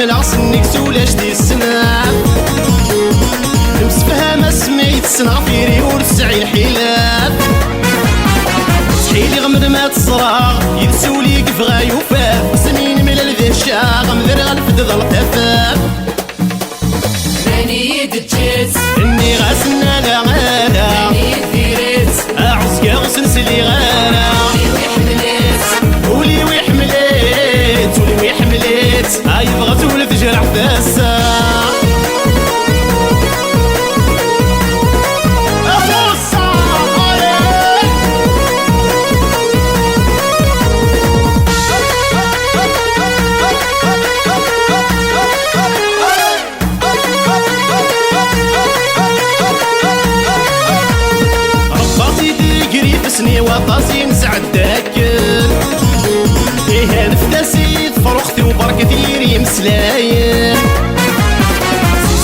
حمل سنك سولاش دي السنة مسفهمة سميت سنغفيري ورسعي الحلاف سحيلي غمر ما تصراغ يدسولي كفغا يوفاف سنين ملل ذي الشاغ مذر غلف ذل تفاف ماني يدجيت اني غاسنا لا غالا ماني يديريت عسكا غسنسلي غالا ولي ويحمليت ولي ويحمليت يبغى تولد جرح فاسا وطاسي نسعد داكل إيه نفداسي فرختي وبركتي مسلايين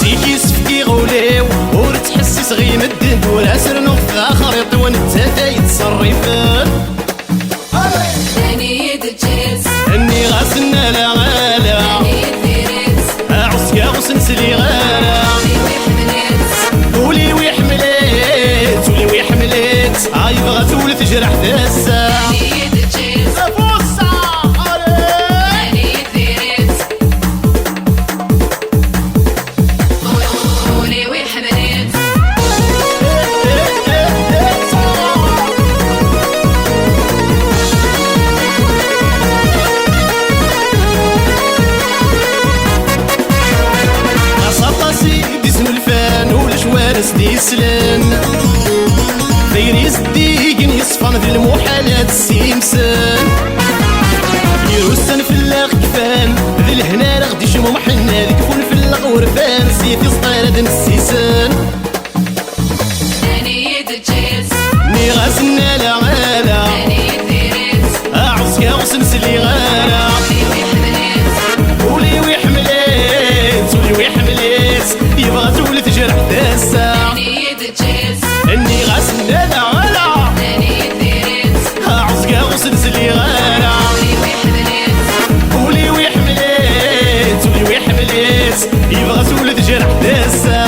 سيكي سفكي غوليو ورتحسس غيم الدهب وراسر نغف خريط ونتاتا يتصرفن ماني يدجيت اني غاسنا لا غالا ماني يديريت عسكا غسنسلي غالا ولي ويحمليت ولي ويحمليت يبغى تولد جرح ثاسا ماني يدجيت فوسا ماني يديريت ولي ويحمليت أصطاسي ديسن الفان والجوارس ديسلن دايريز ديقن يصفن ذي المحالات السيمسان يروسن في اللاغ كفان ذي الهنا رغدي شمو محنا ذي كفون في اللاغ ورفان سيتي صغيرة دن السيسان ماني يدجيت ني غاسنا لا غالا ماني يديريت عسكا وسنسلي غالا ولي ويحمليت ولي ويحمليت يبغى تولد جرح داسا ماني يدجيت اني غاسنا لا غالا ماني يديريت عسكا وسنسلي غالا ولي ويحمليت ولي ويحمليت يبغى تولد جرح داسا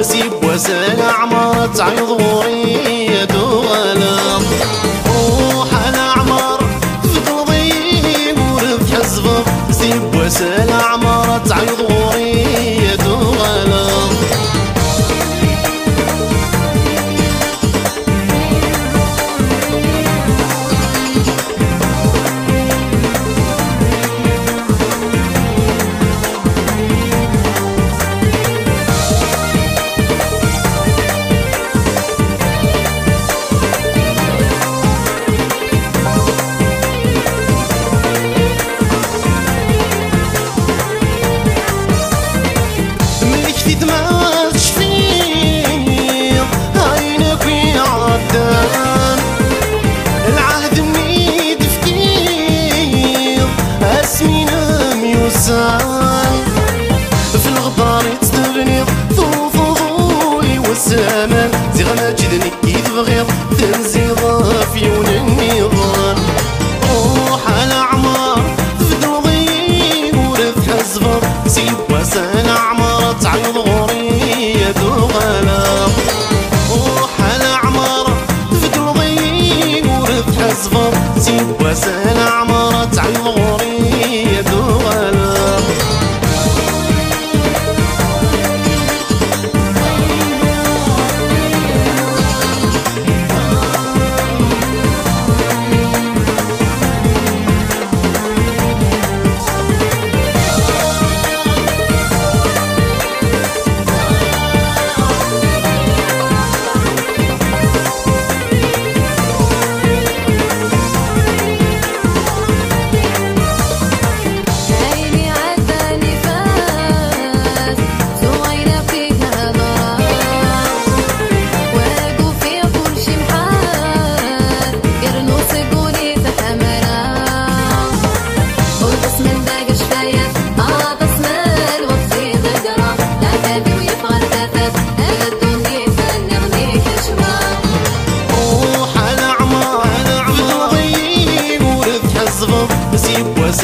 سيب وسال عمار تعيض وريد وغلام روح انا عمار تفضي ورد حزب سيب وسال عمار تعيض وريد وغلام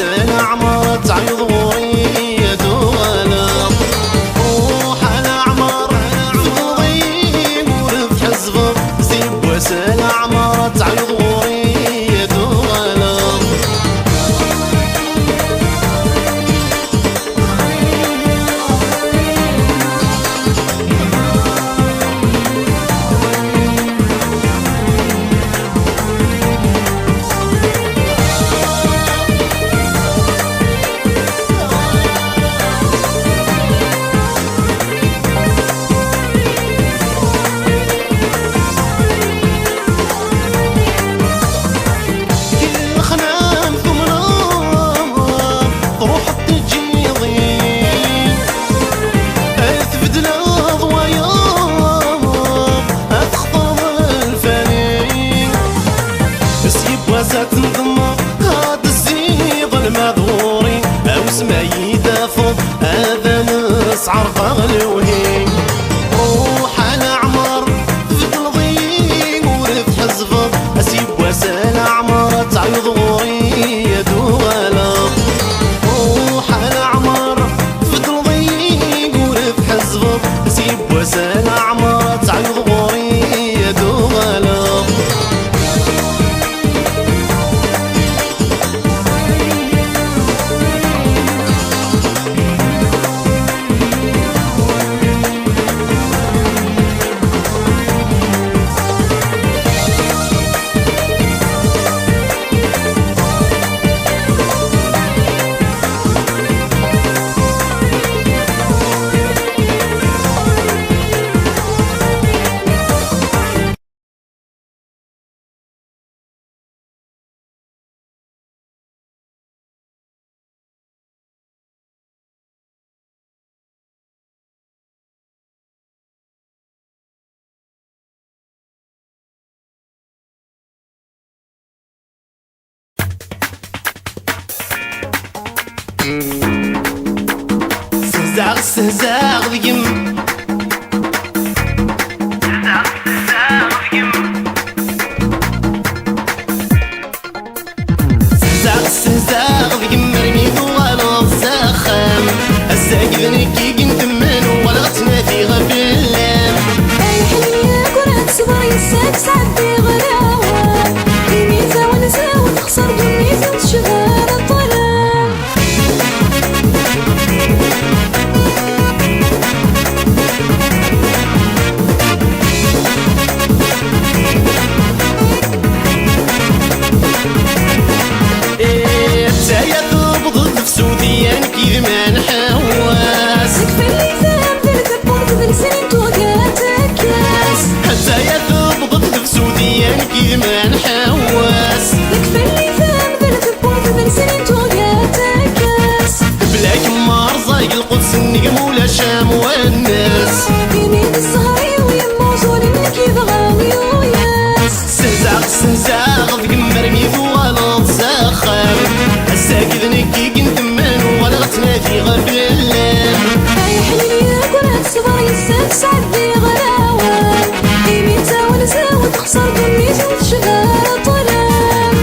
وسال عمر تعيض وريد وغلا روح على عمر تضيق ورد حزبر زيب وسال عمر تعيض وريد وغلا تنضم هاد الزيض المذوري او سماي دافض هذا نسعر غلوهي روح على عمر فضل ضيق ورث حزفض اسيب وسال عمر تعيض وريد وغلا روح على عمر فضل ضيق ورث حزفض اسيب وسال عمر تعيض وريد وغلا استهزاغ ذيم استهزاغ ذيم مرمي ضوال الزخم الزاقذني كي قنتمن ولا غتنافي غبلام اي حلية كرة صبر يساك سعدي غلاوة الميزة ونسا وتخسر بالميزة وتشغل الطلام سوديان كيف ما نحواس يكفي اللي ذهب بالكبور تدرسين توقاتك ياس حتى يثبض في سوديان كيف ما نحواس يكفي اللي ذهب بالكبور تدرسين توقاتك ياس بلاك مرزاق القدس النجم ولا شام والناس يمين الزهري ويما وزول انك يبغاني وياس استهزاغ ذيك مرمي ضوال الزخم الساكذني كي قنتمن ولا غتنافي غبلام اي حلية كرة صبر يساك سعدي غلاوة يميتا ونسا وتخسر بالميزة وتشغل طلام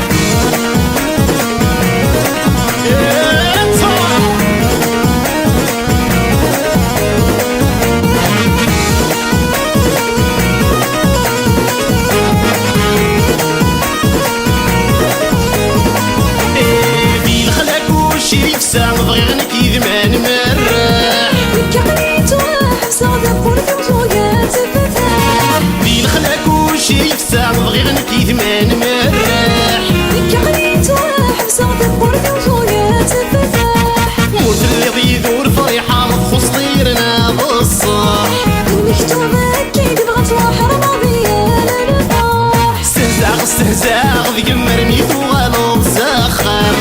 في الخلاك وشي يفسع بغيغن كيف ما نمرح نكقني تواحب صعدة بورث وزوقات فتاح في الخلاك وشي يفسع بغيغن كيف ما نمرح نكقني تواحب صعدة بورث وزوقات فتاح مورت اللي ضيذور فريحة مخص غيرنا بالصح المكتوبة كي تبغى تواحر ماضية للفاح استهزاغ ذيك مرمي ضوال الزخم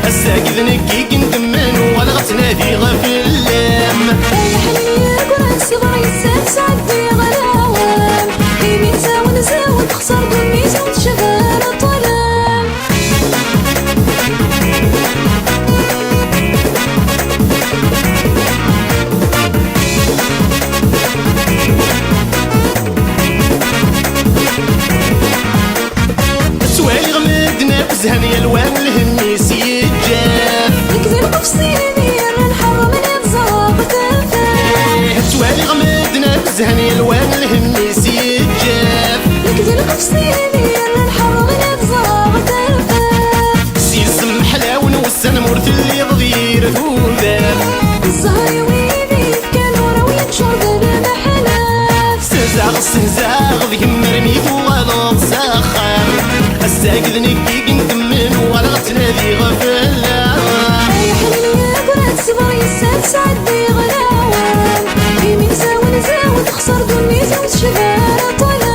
الساقذني كي قنتمن ولا غتنافي غفلام اي حلية كرة صغار يساك سعدي غلاوة يميتا ونسا وتخسر بالميزة وتشغل طلام سواي غمدنا بزهن يا الوان الهنيس يجاف اللي بغير ذوذاب الزهر ويدي كانوا راويين شرب المحلات استنزاغ ذيك مرميت وغلط ساخر الساقد نكيك نكمل ولا تنادي غفلة يا حليل قرات صباي الساد سعدي غلاوان يمين زاون زاون تخسر دنيتي وتشبع طلال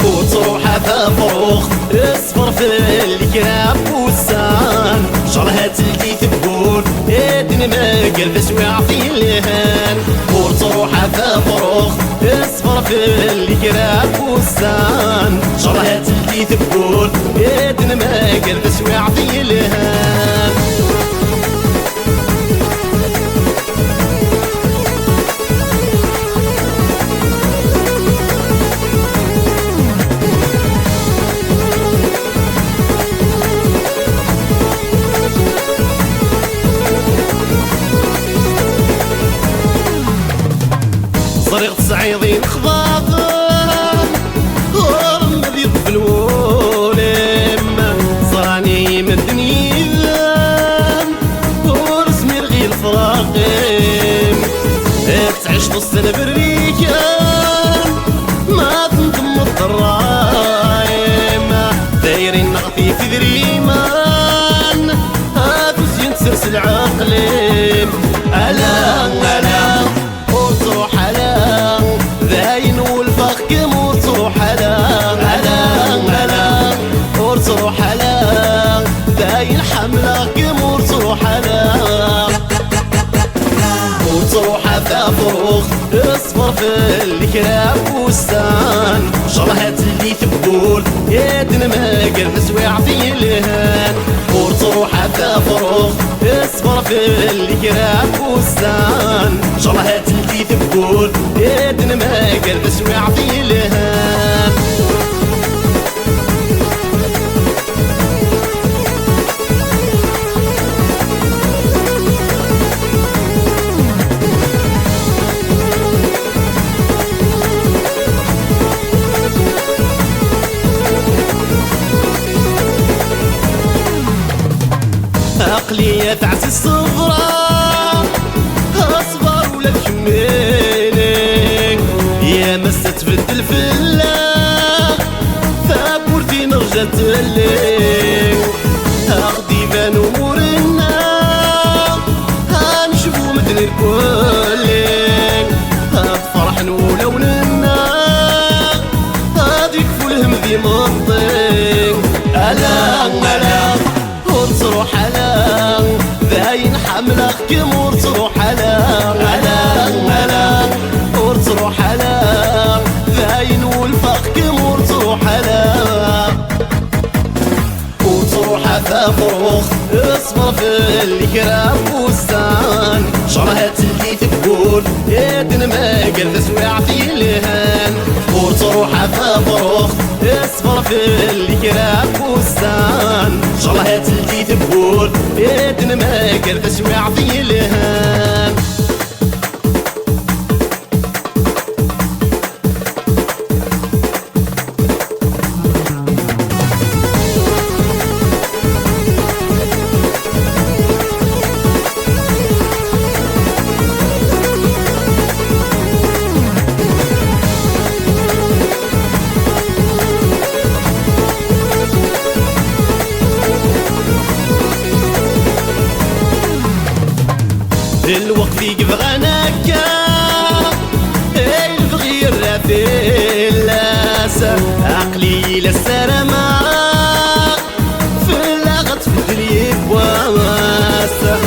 وتروح فروخ اصفر في الكراب والسان شرها تلقي تقول ادن ما قلب سويع في الهان وتروح فروخ اصفر في الكراب والسان شرها تلقي تقول ادن ما قلب سويع في الهان طريق صعيدين خضاضم غرم ذي الولم صراني مدني ذم ورسمي رغي الفراقم تعيش تصل بريكان ما تنضم الضرايم دايرين نغفي في ذريمان هاتو زين تسرسل عقلم ألا وتروح على ذاين والفخ كمور تروح على وتروح على ذاين حملة كمور تروح على وتروح فروخ اصفر في الكراب والسان شرها اللي تقول يدن ما قلب سويع في الهان وتروح فروخ اصفر في الكراب والسان شرها اللي تقول يدن ما قلب سويع في الهان عقلية تعس الصغرى اصبر ولا تكملي يا ما تبدل في الله فبورتي نرجع تلي اخدي بان امورنا هنشوفو مدن الكل فرح ولوننا هذيك فلهم ذي منطق ألا وتروح على ذاين حملة كمور تروح على وتروح على ذاين والفخ كمور تروح على وتروح فروخ اصفر في الكراب والسان شرها اللي تقول يدن ما قلب سويع في الهان وتروح فروخ اصفر في الكراب والسان شرها اللي تقول يدن ما قلب سويع في الهان الوقت يبغانك البغي الرافي اللاسة عقلي للسلامة في اللغط في الدريب واسة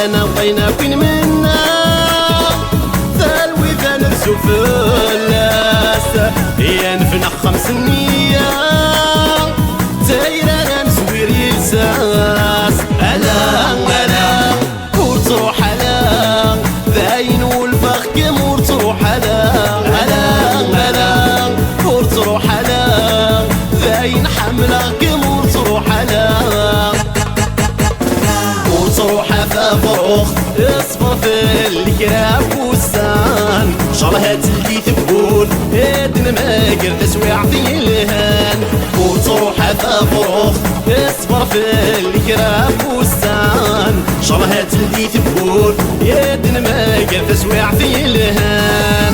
أنا بغينا وين منا ثالوي فنرسو في اللاسة يا نفنخ 500 تايرة نسويري الساس. ألا ألا وتروح ألا ذاين والفخ كم وتروح ألا ألا ألا وتروح ألا ذاين حملة كم وتروح ألا وتروح فروخ اصفى في الكراب والسان شرها تلي تقول ادن ما قر تسويع في الهان وتروح فروخ اصفر في الكراب والسان شرها تلي تقول ادن ما قر تسويع في الهان.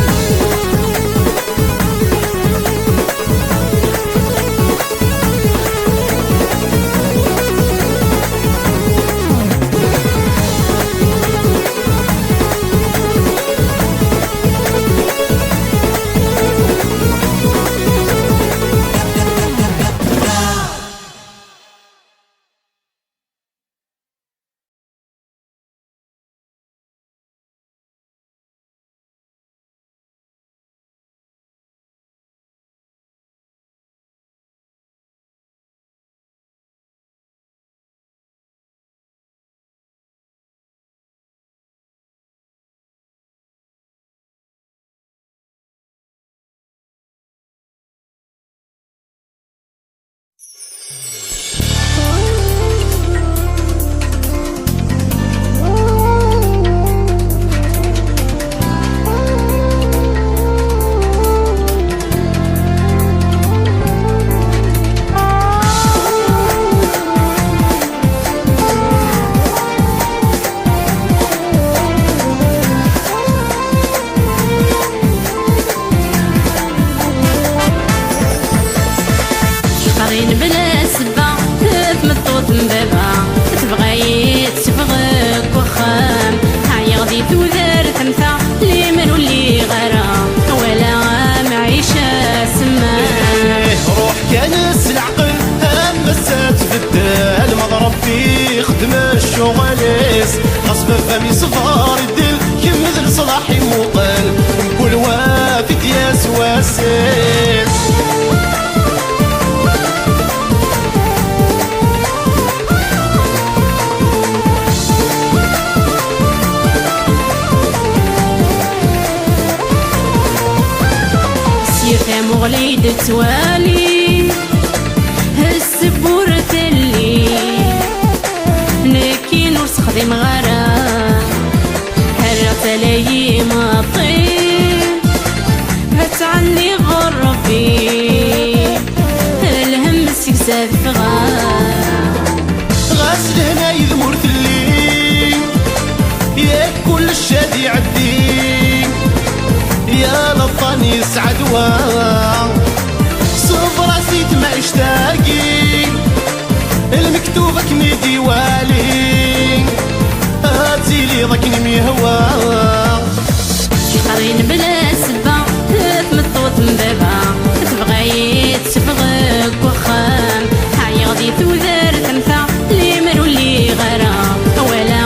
بلا سبا تمطوط مبابا تبغي تفغك وخام هاي غدي تودر تمثا لي من واللي غرام ولا معيشة سمان روح كنس العقل همسات في الدال مضرب في خدم الشغليس غصب فمي صفار الدل كمثل صلاحي موطل كل وافد يا سواسيس. مغليد توالي هالسبورة اللي نكين وسخدم غرام هرعت لي مطير هتعني غربي الهم سيساد فغام غاسل هنا يذمر اللي ياك كل الشادي عدي يا لطان يسعد صبر سيد ما اشتاقي المكتوبك ميدي والي هاتي لي ضك نمي هوا شحرين بلا سبا تمطوط مبابا تبغي تفغك وخام هاي غدي تودر تمثا لي من واللي غرام ولا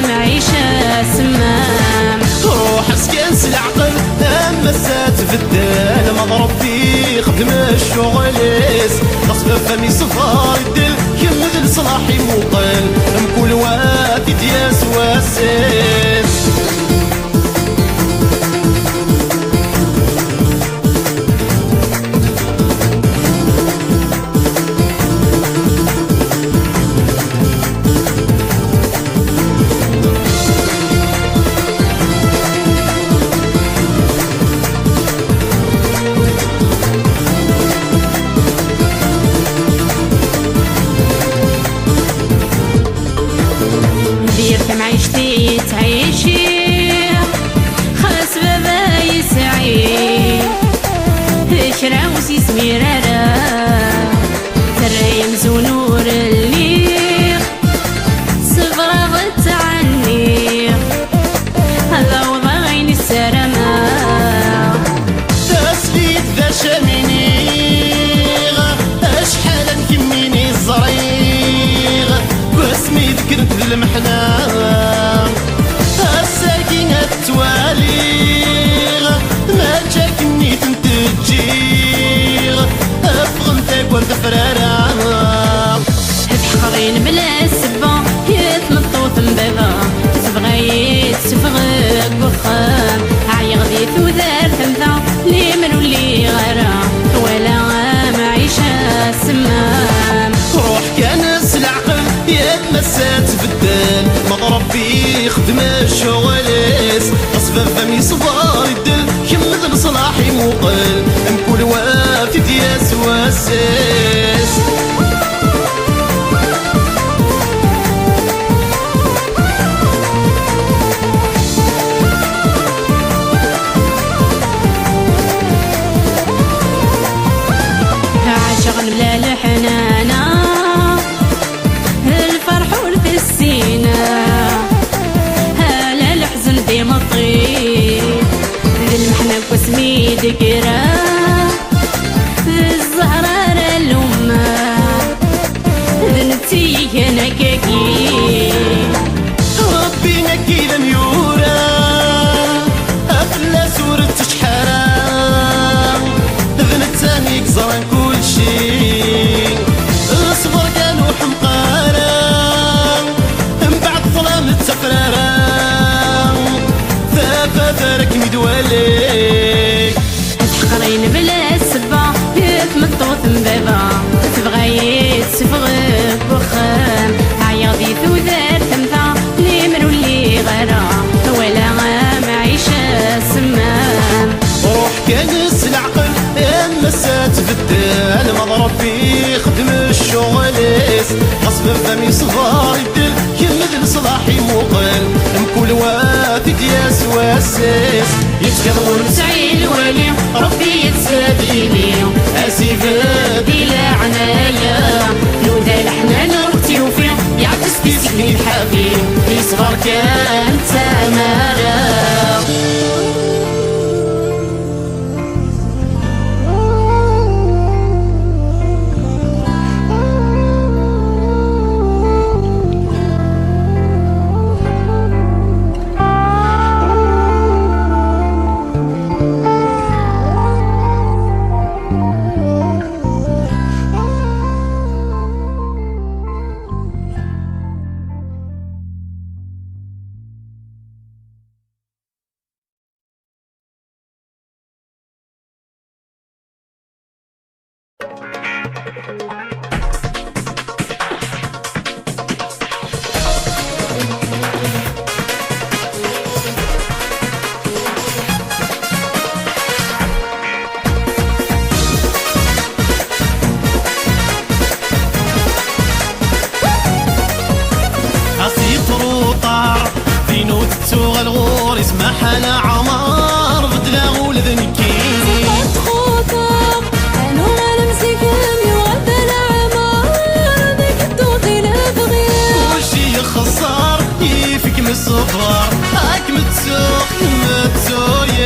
معيشة سمام روح اسكنس العقل مسات في الدال مضرب في خدم الشغليس غصب فمي صفار الدل كمثل صلاحي موطل مكل وافد يا سواسيس. تفخرين بلا السبا يتمطوط مبابا تبغي تفغك وخام عي غديت وذار ثمثا لي من ولي غرا ولا معيشة سمام روح كنس العقل يتمسات بدال مضرب بي خدم الشغليس أصفى فمي صبار الدل كمد لصلاحي مقل مكل وافد ياس واساس عاشق بلا الحنانة الفرح والفسينة هلا الحزن ديما طيب المحنة واسمي ذكرى الزهرة الأمة ذنتي أنا كاكي ربي نكي لميورا أفلا سورة شحارة ذنت ثاني كزران كل شي الصبر كانوا حمقارا من بعد ظلام التفرارة ثافا ثارك مدواليك تحقرين بلا السبا يتمطوط مبابا تبغي تسفغك وخام عياضي ثوذار ثمثا لي من ولي غرا ولا معيشة سمام روح كنس العقل مسات بدال مضرب بي خدم الشغليس غصب فمي صغار يدل كمد لصلاحي مقل مكل واثق ياس واساس يتكرر سعي الولي ربي يتسابيني اسيف دي لعنايا لو دا الحنان ربتي وفيه يعكس في سكني الحافي يصغر كان تمارا الغور اسمح على عمار بدلا ولد نكيني خوطك أنا غنم سكن يوعد العمار بك الدوغي لا بغير وشي خسار يفك من الصفار هاك متسوق متسويك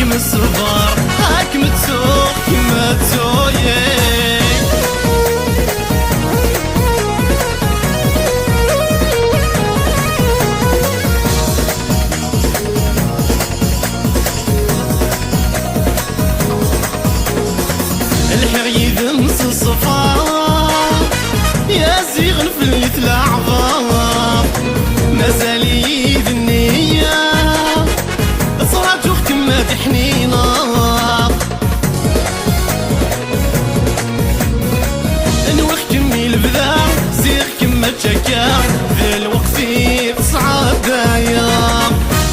من الصغار هاك متسوق كما تسويك الحغيد مس الصفار يا زيغن في اللي تلعبار مازالي النية صرات كما تحنينا شكا ذي الوقفي تصعد دايا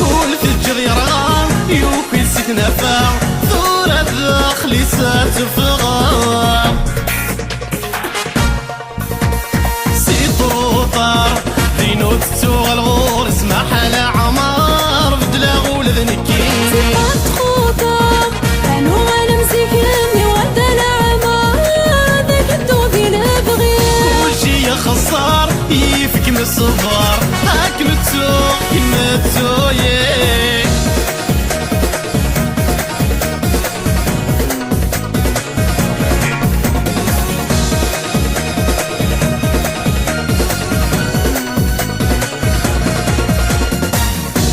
والفجر يرغى يوكل سيت نفع ثورة داخلي ساتفغى سيت روطار دينو تسوغ الغور اسمح على عمار بدلا غول ذنكي خسار يفك من الصفار هاك متسو كما تسويه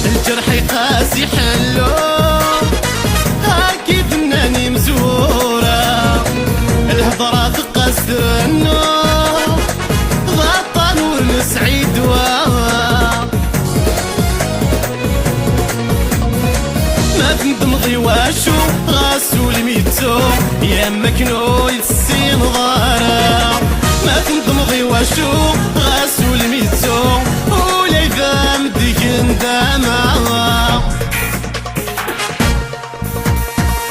الجرح يقاسي حلو هاكي فناني مزورة الهضرة تقاسر النور سعيد ما تندمضي واشو غاسو الميتو يا مكنو يتسين ضارا ما تندمضي واشو غاسو الميتو ولا إذا مدك نداما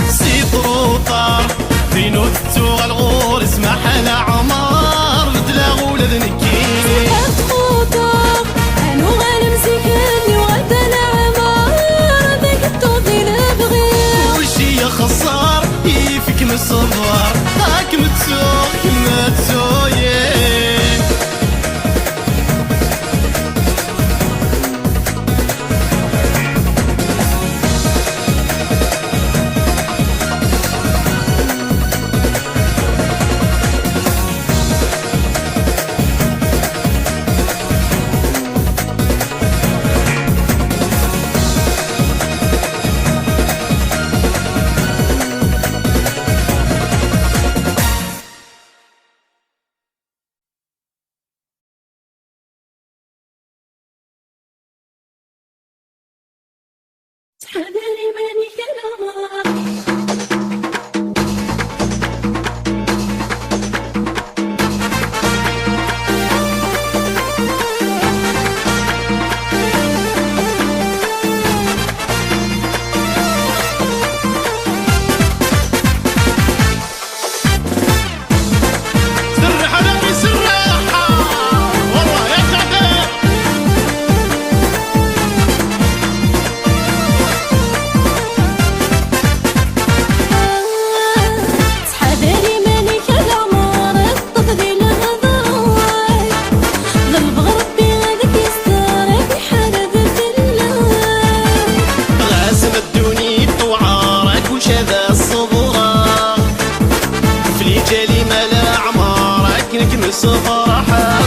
سيط روطار فينو تتو الغور اسمح على عمار بدلا غول ذنكي خسار يفك من الصبر هاك متسوق كما تسويه حذري مني كلامك صراحة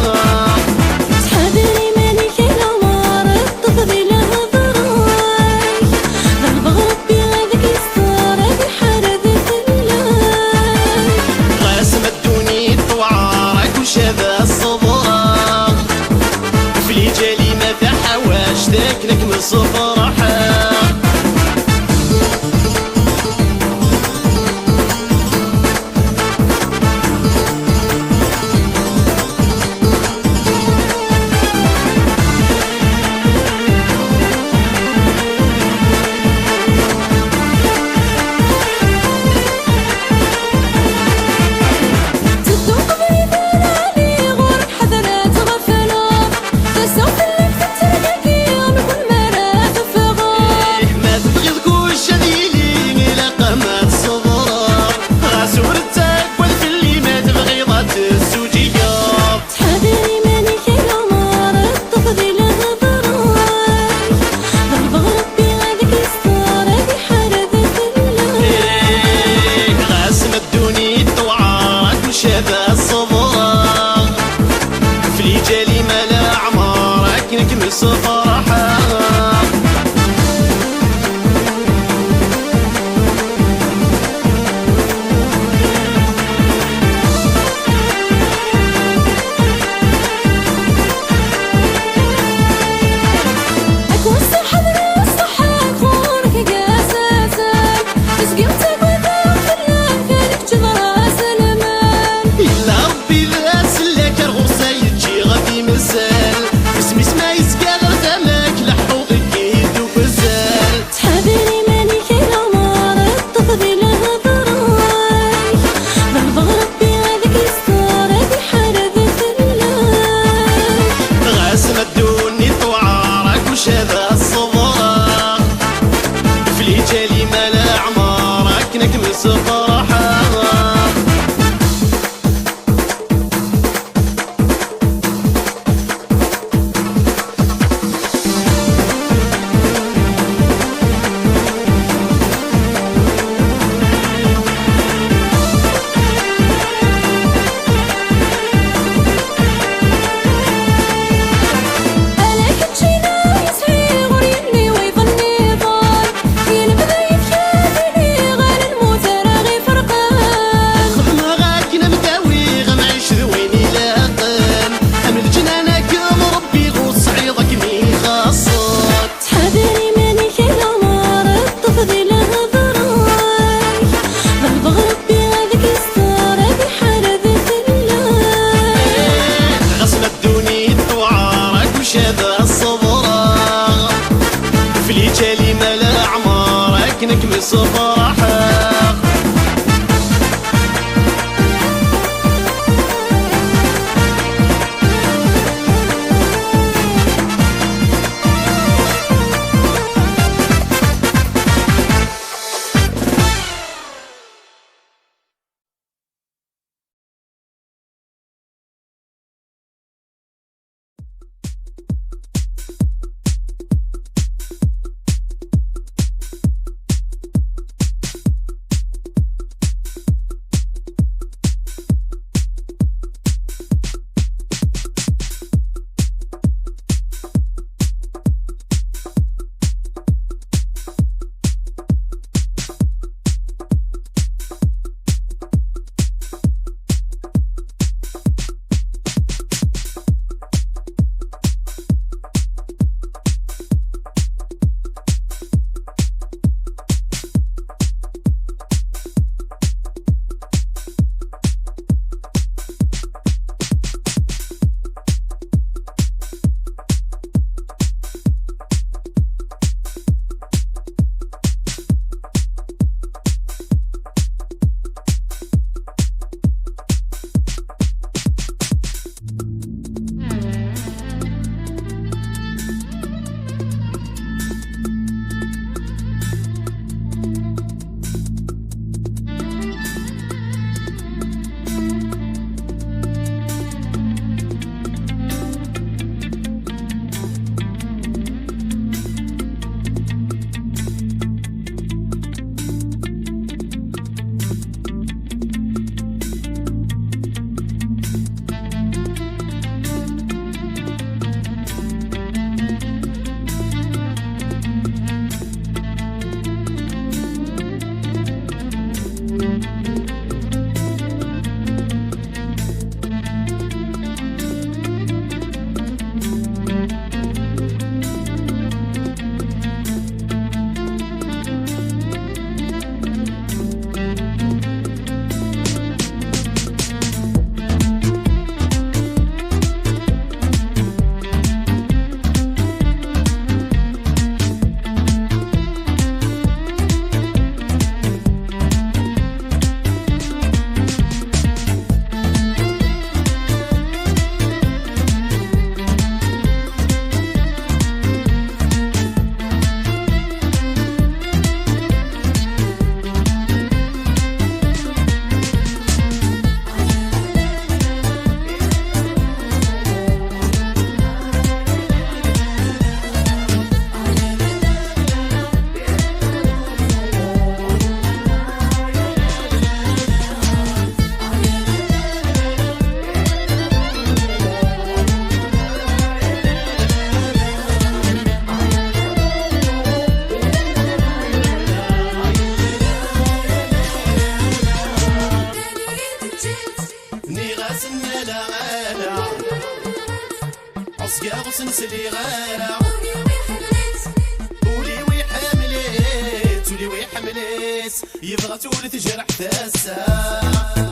تحذري مني كلامك تفضي لهضراي ضرب ربي غادك يستر بحرذة الله غاسم الدوني طوعارك وشذا الصبرة في جالي ماذا حواجتك لك من صفراحة صفراحة أكون صحة من الصحة خورك قاساسك تسقيمتك وذاك الله فيك جبرا سلمان صفرحك. عصقا وسنسلي غانا ولي ويحملت يبغى تولي تجرح تاسا